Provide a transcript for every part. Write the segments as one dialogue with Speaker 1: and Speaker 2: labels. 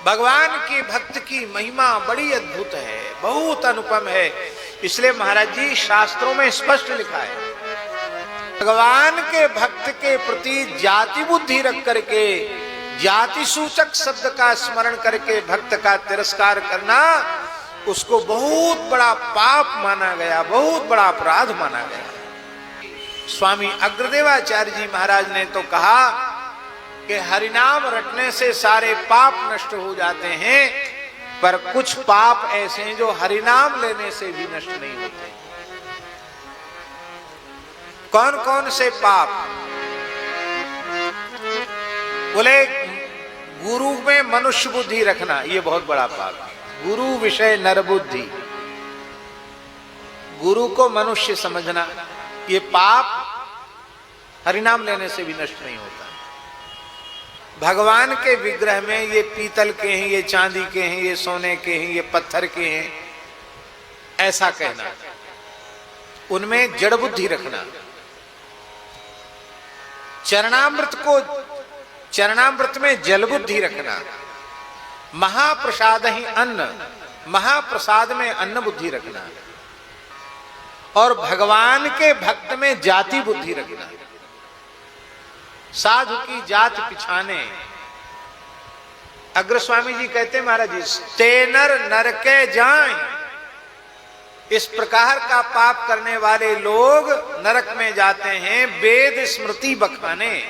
Speaker 1: भगवान के भक्त की महिमा बड़ी अद्भुत है, बहुत अनुपम है। इसलिए महाराज जी शास्त्रों में स्पष्ट लिखा है, भगवान के भक्त के प्रति जाति बुद्धि रख करके, जाति सूचक शब्द का स्मरण करके भक्त का तिरस्कार करना, उसको बहुत बड़ा पाप माना गया, बहुत बड़ा अपराध माना गया। स्वामी अग्रदेवाचार्य जी महाराज ने तो कहा कि हरिनाम रटने से सारे पाप नष्ट हो जाते हैं, पर कुछ पाप ऐसे हैं जो हरिनाम लेने से भी नष्ट नहीं होते। कौन कौन से पाप? बोले गुरु में मनुष्य बुद्धि रखना, ये बहुत बड़ा पाप है। गुरु विषय नर बुद्धि, गुरु को मनुष्य समझना, ये पाप हरिनाम लेने से भी नष्ट नहीं होता। भगवान के विग्रह में ये पीतल के हैं, ये चांदी के हैं, ये सोने के हैं, ये पत्थर के हैं, ऐसा कहना, उनमें जड़ बुद्धि रखना। चरणामृत में जल बुद्धि रखना। महाप्रसाद ही अन्न, महाप्रसाद में अन्न बुद्धि रखना। और भगवान के भक्त में जाति बुद्धि रखना। साधु की जात पिछाने। अग्रस्वामी जी कहते महाराज जी, तेनर नरके जाएं, इस प्रकार का पाप करने वाले लोग नरक में जाते हैं, वेद स्मृति बखाने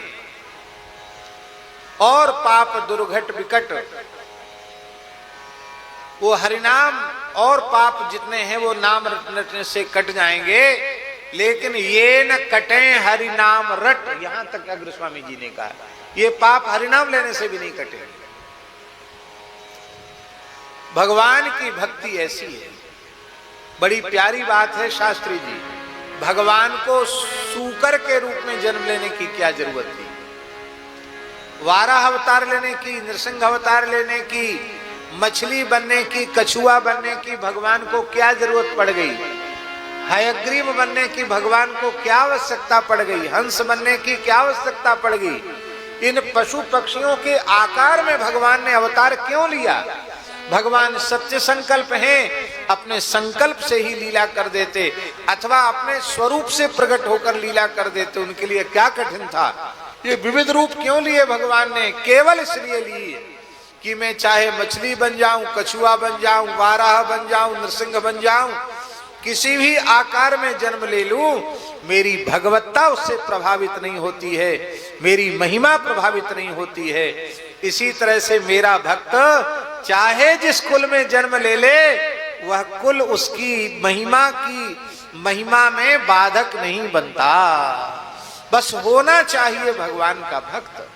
Speaker 1: और पाप दुर्घट विकट। वो हरिनाम और पाप जितने हैं वो नाम रटने से कट जाएंगे, लेकिन ये न कटे हरिनाम रट, यहां तक अग्रस्वामी जी ने कहा, ये पाप हरिनाम लेने से भी नहीं कटेंगे। भगवान की भक्ति ऐसी है, बड़ी प्यारी बात है शास्त्री जी। भगवान को सूकर के रूप में जन्म लेने की क्या जरूरत थी? वाराह अवतार लेने की, नृसिंह अवतार लेने की, मछली बनने की, कछुआ बनने की भगवान को क्या जरूरत पड़ गई? हयग्रीव बनने की भगवान को क्या आवश्यकता पड़ गई? हंस बनने की क्या आवश्यकता पड़ गई? इन पशु पक्षियों के आकार में भगवान ने अवतार क्यों लिया? भगवान सत्य संकल्प हैं, अपने संकल्प से ही लीला कर देते, अथवा अपने स्वरूप से प्रकट होकर लीला कर देते। उनके लिए क्या कठिन था? ये विविध रूप क्यों लिए भगवान ने? केवल इसलिए लिए कि मैं चाहे मछली बन जाऊं, कछुआ बन जाऊं, वाराह बन जाऊं, नृसिंह बन जाऊं, किसी भी आकार में जन्म ले लूं, मेरी भगवत्ता उससे प्रभावित नहीं होती है, मेरी महिमा प्रभावित नहीं होती है। इसी तरह से मेरा भक्त चाहे जिस कुल में जन्म ले ले, वह कुल उसकी महिमा में बाधक नहीं बनता। बस होना चाहिए भगवान का भक्त।